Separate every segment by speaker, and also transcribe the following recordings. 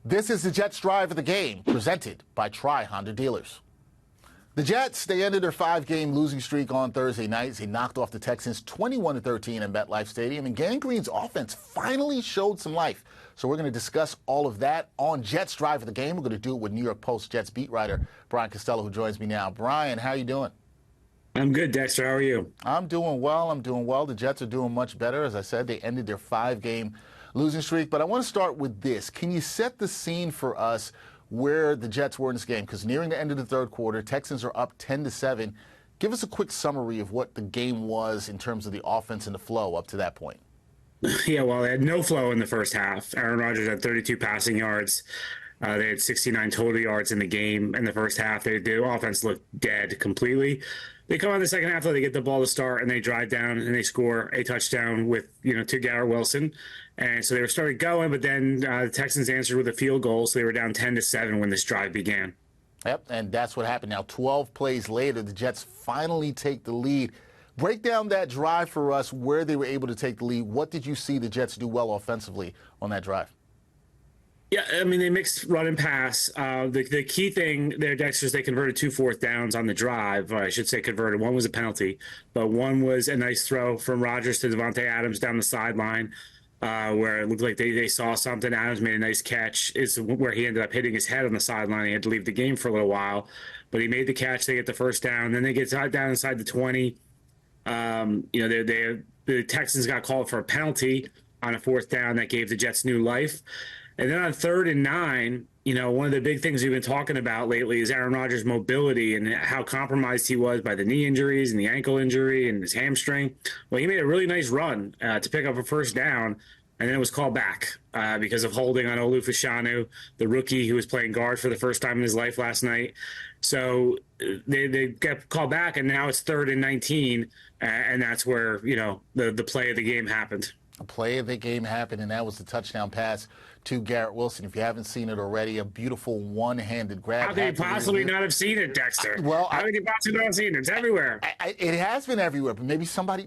Speaker 1: This is the Jets Drive of the Game, presented by Tri-Honda Dealers. The Jets, they ended their 5-game losing streak on Thursday night. They knocked off the Texans 21-13 at MetLife Stadium, and Gang Green's offense finally showed some life. So we're going to discuss all of that on Jets Drive of the Game. We're going to do it with New York Post Jets beat writer Brian Costello, who joins me now. Brian, how are you doing?
Speaker 2: I'm good, Dexter. How are you?
Speaker 1: I'm doing well. The Jets are doing much better. As I said, they ended their 5-game losing streak. But I want to start with this. Can you set the scene for us where the Jets were in this game? Because nearing the end of the third quarter, Texans are up 10-7. Give us a quick summary of what the game was in terms of the offense and the flow up to that point.
Speaker 2: Yeah, well, they had no flow in the first half. Aaron Rodgers had 32 passing yards. They had 69 total yards in the game in the first half. The offense looked dead completely. They come on the second half, though, they get the ball to start, and they drive down, and they score a touchdown to Garrett Wilson. And so they were started going, but then the Texans answered with a field goal, so they were down 10-7 when this drive began.
Speaker 1: Yep, and that's what happened. Now, 12 plays later, the Jets finally take the lead. Break down that drive for us, where they were able to take the lead. What did you see the Jets do well offensively on that drive?
Speaker 2: Yeah, I mean, they mixed run and pass. The key thing there, Dexter, is they converted 2 fourth downs on the drive. Or I should say converted. One was a penalty, but one was a nice throw from Rodgers to Devontae Adams down the sideline, where it looked like they saw something. Adams made a nice catch. Is where he ended up hitting his head on the sideline. He had to leave the game for a little while, but he made the catch. They get the first down. Then they get down inside the 20. The Texans got called for a penalty on a 4th down that gave the Jets new life. And then on 3rd and 9, one of the big things we've been talking about lately is Aaron Rodgers' mobility and how compromised he was by the knee injuries and the ankle injury and his hamstring. Well, he made a really nice run to pick up a first down, and then it was called back because of holding on Olu Fashanu, the rookie who was playing guard for the first time in his life last night. So they got called back, and now it's 3rd and 19, and that's where, the play of the game happened.
Speaker 1: A play of the game happened, and that was the touchdown pass to Garrett Wilson. If you haven't seen it already, a beautiful one-handed grab.
Speaker 2: How could you possibly not have seen it, Dexter? How could you possibly not have seen it? It's everywhere.
Speaker 1: It has been everywhere, but maybe somebody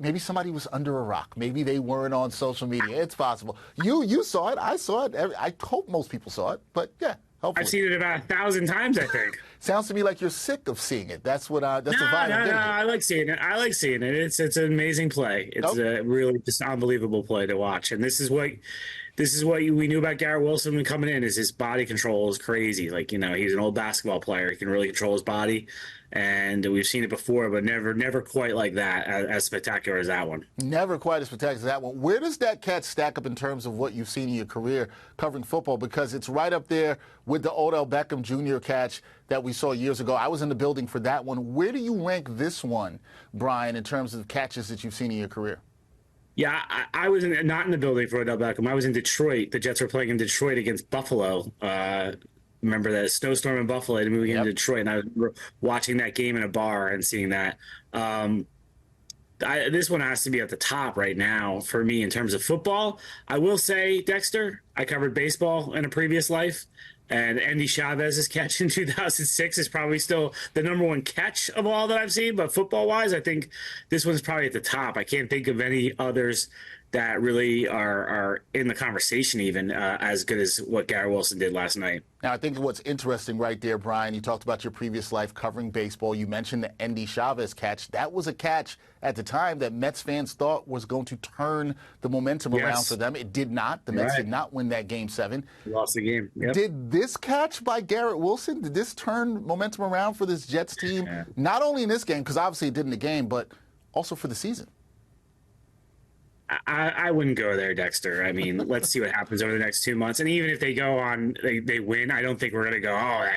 Speaker 1: was under a rock. Maybe they weren't on social media. It's possible. You saw it. I saw it. I hope most people saw it, but yeah. Hopefully.
Speaker 2: I've seen it about 1,000 times, I think.
Speaker 1: Sounds to me like you're sick of seeing it. That's the vibe.
Speaker 2: No, I like seeing it. It's an amazing play. It's a really just unbelievable play to watch. And this is what we knew about Garrett Wilson when coming in, is his body control is crazy. He's an old basketball player. He can really control his body. And we've seen it before, but never quite like that, as spectacular as that one.
Speaker 1: Never quite as spectacular as that one. Where does that catch stack up in terms of what you've seen in your career covering football? Because it's right up there with the Odell Beckham Jr. catch that we saw years ago. I was in the building for that one. Where do you rank this one, Brian, in terms of catches that you've seen in your career?
Speaker 2: Yeah, I was not in the building for Odell Beckham. I was in Detroit. The Jets were playing in Detroit against Buffalo. Remember that snowstorm in Buffalo, and moving into Detroit, and I was watching that game in a bar and seeing that. This one has to be at the top right now for me in terms of football. I will say, Dexter, I covered baseball in a previous life, and Andy Chavez's catch in 2006 is probably still the #1 catch of all that I've seen. But football-wise, I think this one's probably at the top. I can't think of any others that really are in the conversation even as good as what Garrett Wilson did last night.
Speaker 1: Now, I think what's interesting right there, Brian, you talked about your previous life covering baseball. You mentioned the Andy Chavez catch. That was a catch at the time that Mets fans thought was going to turn the momentum around for them. It did not. The Mets did not win that Game 7.
Speaker 2: Lost the game. Yep.
Speaker 1: Did this catch by Garrett Wilson, did this turn momentum around for this Jets team? Yeah. Not only in this game, because obviously it did in the game, but also for the season?
Speaker 2: I wouldn't go there, Dexter. I mean, let's see what happens over the next 2 months. And even if they go on, they win, I don't think we're going to go,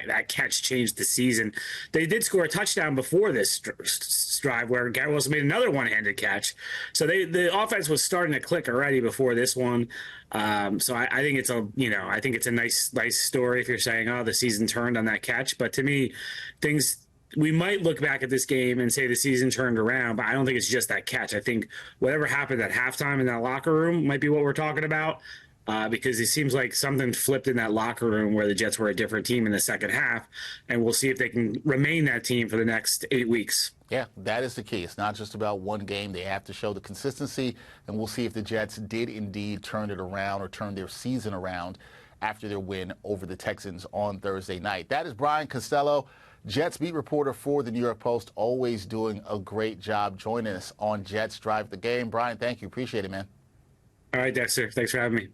Speaker 2: that catch changed the season. They did score a touchdown before this drive where Garrett Wilson made another one-handed catch. So the offense was starting to click already before this one. So I think it's a nice story if you're saying, the season turned on that catch. But to me, we might look back at this game and say the season turned around, but I don't think it's just that catch. I think whatever happened at halftime in that locker room might be what we're talking about, because it seems like something flipped in that locker room where the Jets were a different team in the second half, and we'll see if they can remain that team for the next 8 weeks.
Speaker 1: Yeah, that is the key. It's not just about one game. They have to show the consistency, and we'll see if the Jets did indeed turn it around or turn their season around after their win over the Texans on Thursday night. That is Brian Costello, Jets beat reporter for the New York Post, always doing a great job joining us on Jets Drive the Game. Brian, thank you. Appreciate it, man.
Speaker 2: All right, Dexter. Thanks for having me.